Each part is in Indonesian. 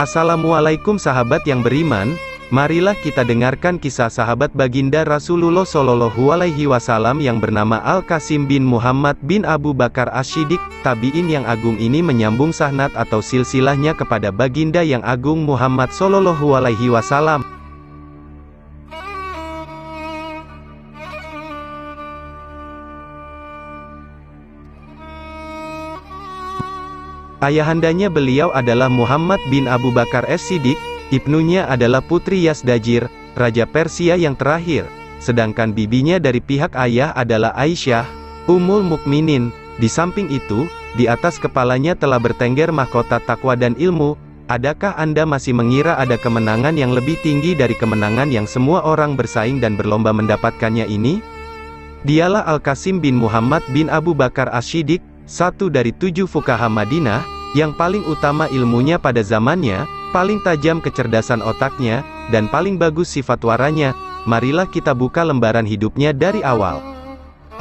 Assalamualaikum sahabat yang beriman, marilah kita dengarkan kisah sahabat baginda Rasulullah Shallallahu Alaihi Wasallam yang bernama Al-Qasim bin Muhammad bin Abu Bakar Asy-Shiddiq. Tabi'in yang agung ini menyambung sanad atau silsilahnya kepada baginda yang agung Muhammad Shallallahu Alaihi Wasallam. Ayahandanya beliau adalah Muhammad bin Abu Bakar As-Shiddiq, ibnunya adalah putri Yazdajir, Raja Persia yang terakhir, sedangkan bibinya dari pihak ayah adalah Aisyah, Ummul Mukminin. Di samping itu, di atas kepalanya telah bertengger mahkota takwa dan ilmu. Adakah Anda masih mengira ada kemenangan yang lebih tinggi dari kemenangan yang semua orang bersaing dan berlomba mendapatkannya ini? Dialah Al-Qasim bin Muhammad bin Abu Bakar Asy-Shiddiq, satu dari 7 fuqaha Madinah, yang paling utama ilmunya pada zamannya, paling tajam kecerdasan otaknya, dan paling bagus sifat waranya. Marilah kita buka lembaran hidupnya dari awal.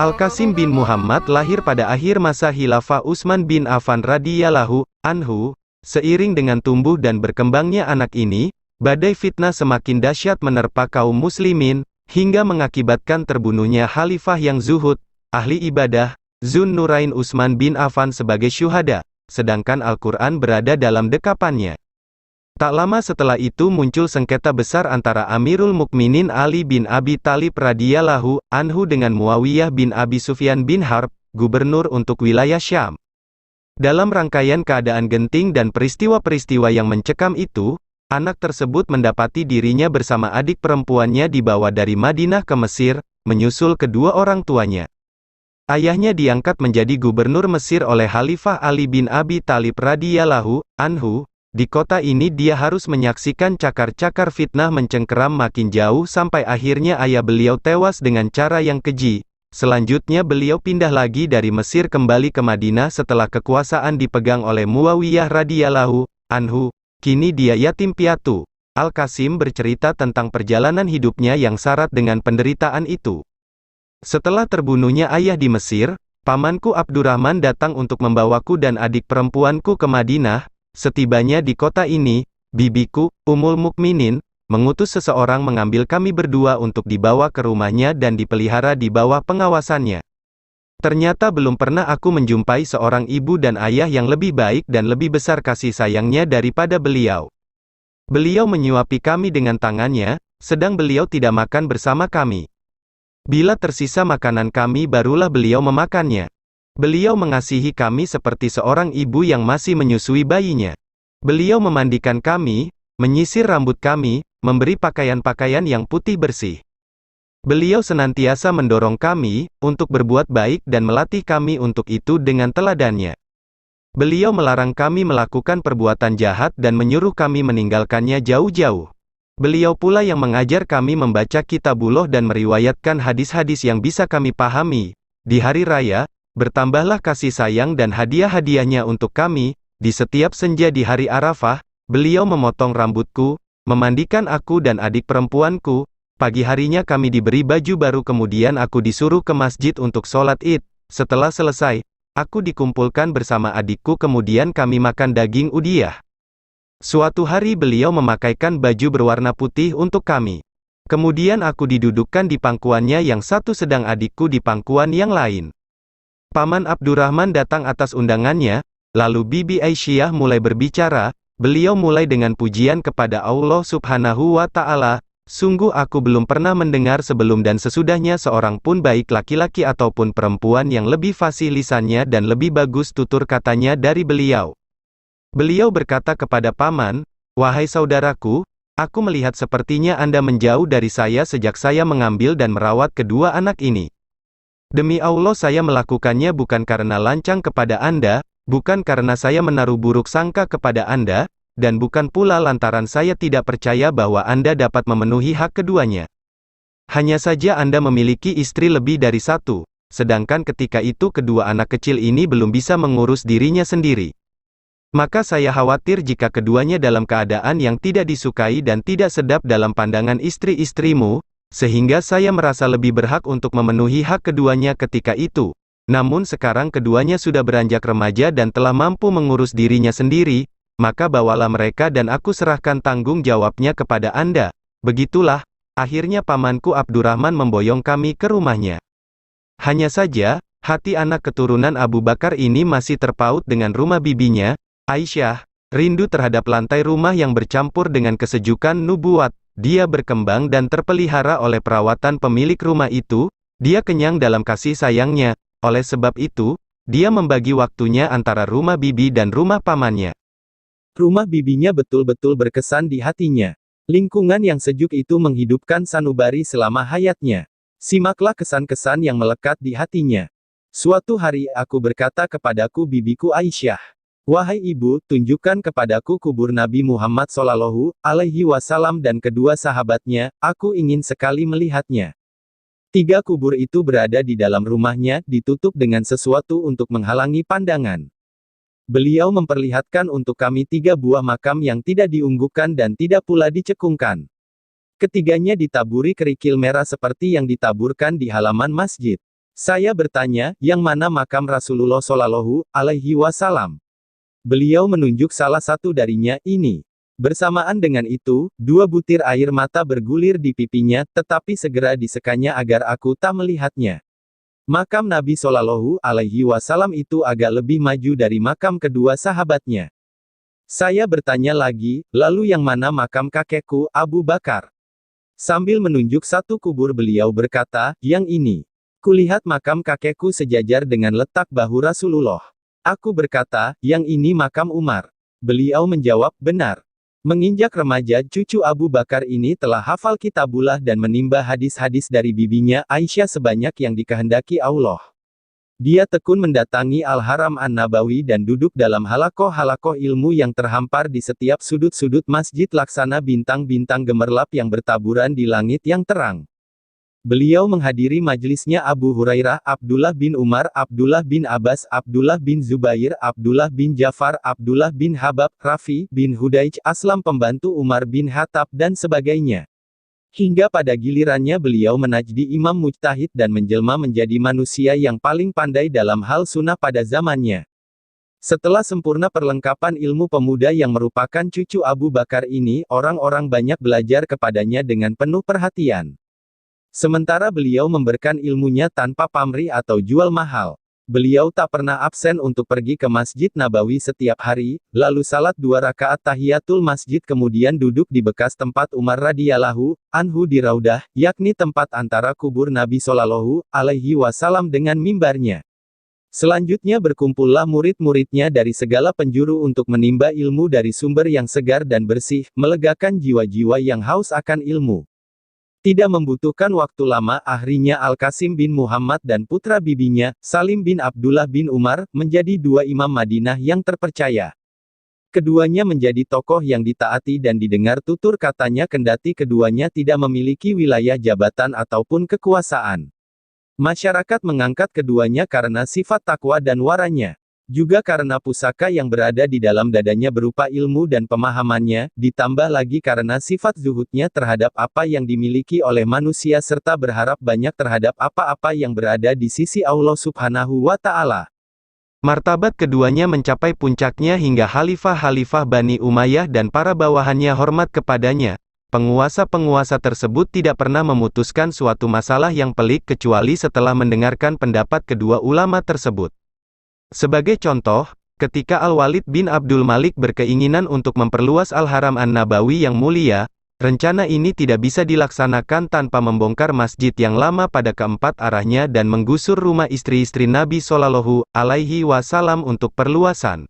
Al-Qasim bin Muhammad lahir pada akhir masa Khilafah Utsman bin Affan radhiyallahu anhu. Seiring dengan tumbuh dan berkembangnya anak ini, badai fitnah semakin dahsyat menerpa kaum muslimin, hingga mengakibatkan terbunuhnya khalifah yang zuhud, ahli ibadah, Dzun Nurain Utsman bin Affan sebagai syuhada, sedangkan Al-Quran berada dalam dekapannya. Tak lama setelah itu muncul sengketa besar antara Amirul Mukminin Ali bin Abi Thalib radhiyallahu anhu dengan Muawiyah bin Abi Sufyan bin Harb, gubernur untuk wilayah Syam. Dalam rangkaian keadaan genting dan peristiwa-peristiwa yang mencekam itu, anak tersebut mendapati dirinya bersama adik perempuannya dibawa dari Madinah ke Mesir, menyusul kedua orang tuanya. Ayahnya diangkat menjadi gubernur Mesir oleh Khalifah Ali bin Abi Thalib radhiyallahu anhu. Di kota ini dia harus menyaksikan cakar-cakar fitnah mencengkeram makin jauh sampai akhirnya ayah beliau tewas dengan cara yang keji. Selanjutnya beliau pindah lagi dari Mesir kembali ke Madinah setelah kekuasaan dipegang oleh Muawiyah radhiyallahu anhu. Kini dia yatim piatu. Al-Qasim bercerita tentang perjalanan hidupnya yang syarat dengan penderitaan itu. Setelah terbunuhnya ayah di Mesir, pamanku Abdurrahman datang untuk membawaku dan adik perempuanku ke Madinah. Setibanya di kota ini, bibiku, Ummul Mukminin, mengutus seseorang mengambil kami berdua untuk dibawa ke rumahnya dan dipelihara di bawah pengawasannya. Ternyata belum pernah aku menjumpai seorang ibu dan ayah yang lebih baik dan lebih besar kasih sayangnya daripada beliau. Beliau menyuapi kami dengan tangannya, sedang beliau tidak makan bersama kami. Bila tersisa makanan kami barulah beliau memakannya. Beliau mengasihi kami seperti seorang ibu yang masih menyusui bayinya. Beliau memandikan kami, menyisir rambut kami, memberi pakaian-pakaian yang putih bersih. Beliau senantiasa mendorong kami, untuk berbuat baik dan melatih kami untuk itu dengan teladannya. Beliau melarang kami melakukan perbuatan jahat dan menyuruh kami meninggalkannya jauh-jauh. Beliau pula yang mengajar kami membaca kitabullah dan meriwayatkan hadis-hadis yang bisa kami pahami. Di hari raya, bertambahlah kasih sayang dan hadiah-hadiahnya untuk kami. Di setiap senja di hari Arafah, beliau memotong rambutku, memandikan aku dan adik perempuanku. Pagi harinya kami diberi baju baru kemudian aku disuruh ke masjid untuk sholat id. Setelah selesai, aku dikumpulkan bersama adikku kemudian kami makan daging udhiyah. Suatu hari beliau memakaikan baju berwarna putih untuk kami. Kemudian aku didudukkan di pangkuannya yang satu sedang adikku di pangkuan yang lain. Paman Abdurrahman datang atas undangannya, lalu Bibi Aisyah mulai berbicara. Beliau mulai dengan pujian kepada Allah Subhanahu wa Ta'ala. Sungguh aku belum pernah mendengar sebelum dan sesudahnya seorang pun baik laki-laki ataupun perempuan yang lebih fasih lisannya dan lebih bagus tutur katanya dari beliau. Beliau berkata kepada paman, "Wahai saudaraku, aku melihat sepertinya Anda menjauh dari saya sejak saya mengambil dan merawat kedua anak ini. Demi Allah saya melakukannya bukan karena lancang kepada Anda, bukan karena saya menaruh buruk sangka kepada Anda, dan bukan pula lantaran saya tidak percaya bahwa Anda dapat memenuhi hak keduanya. Hanya saja Anda memiliki istri lebih dari satu, sedangkan ketika itu kedua anak kecil ini belum bisa mengurus dirinya sendiri. Maka saya khawatir jika keduanya dalam keadaan yang tidak disukai dan tidak sedap dalam pandangan istri-istrimu, sehingga saya merasa lebih berhak untuk memenuhi hak keduanya ketika itu. Namun sekarang keduanya sudah beranjak remaja dan telah mampu mengurus dirinya sendiri, maka bawalah mereka dan aku serahkan tanggung jawabnya kepada Anda. Begitulah, akhirnya pamanku Abdurrahman memboyong kami ke rumahnya. Hanya saja, hati anak keturunan Abu Bakar ini masih terpaut dengan rumah bibinya, Aisyah. Rindu terhadap lantai rumah yang bercampur dengan kesejukan nubuat. Dia berkembang dan terpelihara oleh perawatan pemilik rumah itu. Dia kenyang dalam kasih sayangnya. Oleh sebab itu, dia membagi waktunya antara rumah bibi dan rumah pamannya. Rumah bibinya betul-betul berkesan di hatinya. Lingkungan yang sejuk itu menghidupkan sanubari selama hayatnya. Simaklah kesan-kesan yang melekat di hatinya. Suatu hari aku berkata kepadaku bibiku Aisyah, "Wahai ibu, tunjukkan kepadaku kubur Nabi Muhammad Shallallahu Alaihi Wasallam dan kedua sahabatnya, aku ingin sekali melihatnya." 3 kubur itu berada di dalam rumahnya, ditutup dengan sesuatu untuk menghalangi pandangan. Beliau memperlihatkan untuk kami 3 buah makam yang tidak diunggukkan dan tidak pula dicekungkan. Ketiganya ditaburi kerikil merah seperti yang ditaburkan di halaman masjid. Saya bertanya, yang mana makam Rasulullah Shallallahu Alaihi Wasallam? Beliau menunjuk salah satu darinya, ini. Bersamaan dengan itu, 2 butir air mata bergulir di pipinya, tetapi segera disekanya agar aku tak melihatnya. Makam Nabi Shallallahu Alaihi Wasallam itu agak lebih maju dari makam kedua sahabatnya. Saya bertanya lagi, lalu yang mana makam kakekku, Abu Bakar? Sambil menunjuk satu kubur beliau berkata, yang ini. Kulihat makam kakekku sejajar dengan letak bahu Rasulullah. Aku berkata, yang ini makam Umar. Beliau menjawab, benar. Menginjak remaja, cucu Abu Bakar ini telah hafal kitabullah dan menimba hadis-hadis dari bibinya, Aisyah sebanyak yang dikehendaki Allah. Dia tekun mendatangi Al-Haram An-Nabawi dan duduk dalam halakoh-halakoh ilmu yang terhampar di setiap sudut-sudut masjid laksana bintang-bintang gemerlap yang bertaburan di langit yang terang. Beliau menghadiri majelisnya Abu Hurairah, Abdullah bin Umar, Abdullah bin Abbas, Abdullah bin Zubair, Abdullah bin Jafar, Abdullah bin Habab, Rafi bin Hudaij, Aslam pembantu Umar bin Khattab dan sebagainya. Hingga pada gilirannya beliau menajdi imam mujtahid dan menjelma menjadi manusia yang paling pandai dalam hal sunnah pada zamannya. Setelah sempurna perlengkapan ilmu pemuda yang merupakan cucu Abu Bakar ini, orang-orang banyak belajar kepadanya dengan penuh perhatian. Sementara beliau memberikan ilmunya tanpa pamrih atau jual mahal. Beliau tak pernah absen untuk pergi ke Masjid Nabawi setiap hari, lalu salat 2 rakaat tahiyatul masjid kemudian duduk di bekas tempat Umar radhiyallahu anhu di Raudah, yakni tempat antara kubur Nabi Shallallahu Alaihi Wasallam dengan mimbarnya. Selanjutnya berkumpullah murid-muridnya dari segala penjuru untuk menimba ilmu dari sumber yang segar dan bersih, melegakan jiwa-jiwa yang haus akan ilmu. Tidak membutuhkan waktu lama, akhirnya Al-Qasim bin Muhammad dan putra bibinya, Salim bin Abdullah bin Umar, menjadi 2 imam Madinah yang terpercaya. Keduanya menjadi tokoh yang ditaati dan didengar tutur katanya kendati keduanya tidak memiliki wilayah jabatan ataupun kekuasaan. Masyarakat mengangkat keduanya karena sifat takwa dan waranya. Juga karena pusaka yang berada di dalam dadanya berupa ilmu dan pemahamannya, ditambah lagi karena sifat zuhudnya terhadap apa yang dimiliki oleh manusia serta berharap banyak terhadap apa-apa yang berada di sisi Allah Subhanahu wa Ta'ala. Martabat keduanya mencapai puncaknya hingga khalifah-khalifah Bani Umayyah dan para bawahannya hormat kepadanya. Penguasa-penguasa tersebut tidak pernah memutuskan suatu masalah yang pelik kecuali setelah mendengarkan pendapat kedua ulama tersebut. Sebagai contoh, ketika Al-Walid bin Abdul Malik berkeinginan untuk memperluas Al-Haram An-Nabawi yang mulia, rencana ini tidak bisa dilaksanakan tanpa membongkar masjid yang lama pada keempat arahnya dan menggusur rumah istri-istri Nabi Shallallahu Alaihi Wasallam untuk perluasan.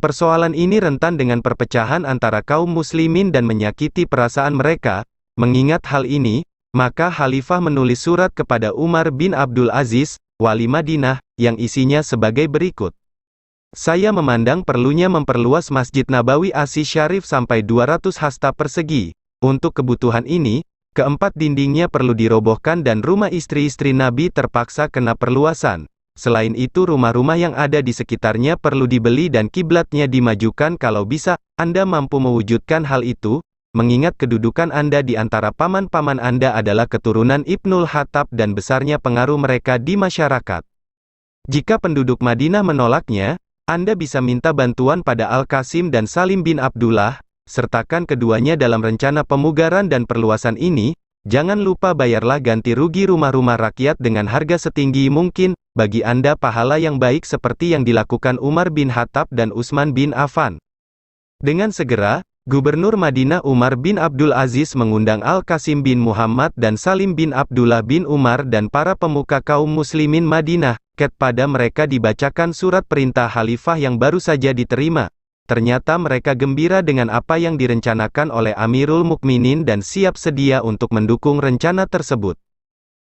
Persoalan ini rentan dengan perpecahan antara kaum muslimin dan menyakiti perasaan mereka. Mengingat hal ini, maka Khalifah menulis surat kepada Umar bin Abdul Aziz, Wali Madinah, yang isinya sebagai berikut. Saya memandang perlunya memperluas Masjid Nabawi Asy-Syarif sampai 200 hasta persegi. Untuk kebutuhan ini, keempat dindingnya perlu dirobohkan dan rumah istri-istri Nabi terpaksa kena perluasan. Selain itu rumah-rumah yang ada di sekitarnya perlu dibeli dan kiblatnya dimajukan kalau bisa. Anda mampu mewujudkan hal itu, mengingat kedudukan Anda di antara paman-paman Anda adalah keturunan Ibnul Khattab dan besarnya pengaruh mereka di masyarakat. Jika penduduk Madinah menolaknya, Anda bisa minta bantuan pada Al-Qasim dan Salim bin Abdullah, sertakan keduanya dalam rencana pemugaran dan perluasan ini. Jangan lupa bayarlah ganti rugi rumah-rumah rakyat dengan harga setinggi mungkin, bagi Anda pahala yang baik seperti yang dilakukan Umar bin Khattab dan Utsman bin Affan. Dengan segera, Gubernur Madinah Umar bin Abdul Aziz mengundang Al-Qasim bin Muhammad dan Salim bin Abdullah bin Umar dan para pemuka kaum muslimin Madinah. Pada mereka dibacakan surat perintah khalifah yang baru saja diterima. Ternyata mereka gembira dengan apa yang direncanakan oleh Amirul Mukminin dan siap sedia untuk mendukung rencana tersebut.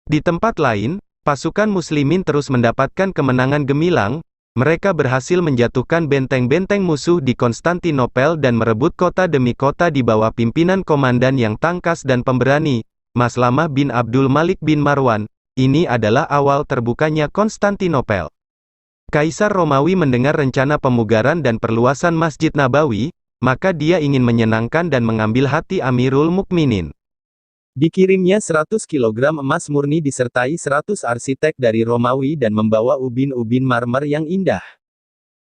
Di tempat lain, pasukan muslimin terus mendapatkan kemenangan gemilang. Mereka berhasil menjatuhkan benteng-benteng musuh di Konstantinopel dan merebut kota demi kota di bawah pimpinan komandan yang tangkas dan pemberani, Maslamah bin Abdul Malik bin Marwan. Ini adalah awal terbukanya Konstantinopel. Kaisar Romawi mendengar rencana pemugaran dan perluasan Masjid Nabawi, maka dia ingin menyenangkan dan mengambil hati Amirul Mukminin. Dikirimnya 100 kg emas murni disertai 100 arsitek dari Romawi dan membawa ubin-ubin marmer yang indah.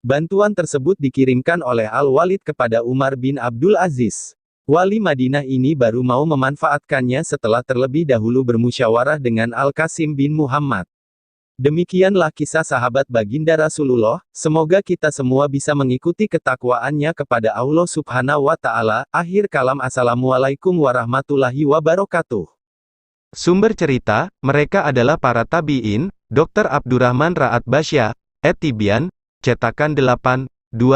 Bantuan tersebut dikirimkan oleh Al-Walid kepada Umar bin Abdul Aziz. Wali Madinah ini baru mau memanfaatkannya setelah terlebih dahulu bermusyawarah dengan Al-Qasim bin Muhammad. Demikianlah kisah sahabat baginda Rasulullah, semoga kita semua bisa mengikuti ketakwaannya kepada Allah Subhanahu wa Ta'ala. Akhir kalam, assalamualaikum warahmatullahi wabarakatuh. Sumber cerita, mereka adalah para tabi'in, Dr. Abdurrahman Ra'ad Basya, Etibian, cetakan 8, 2000.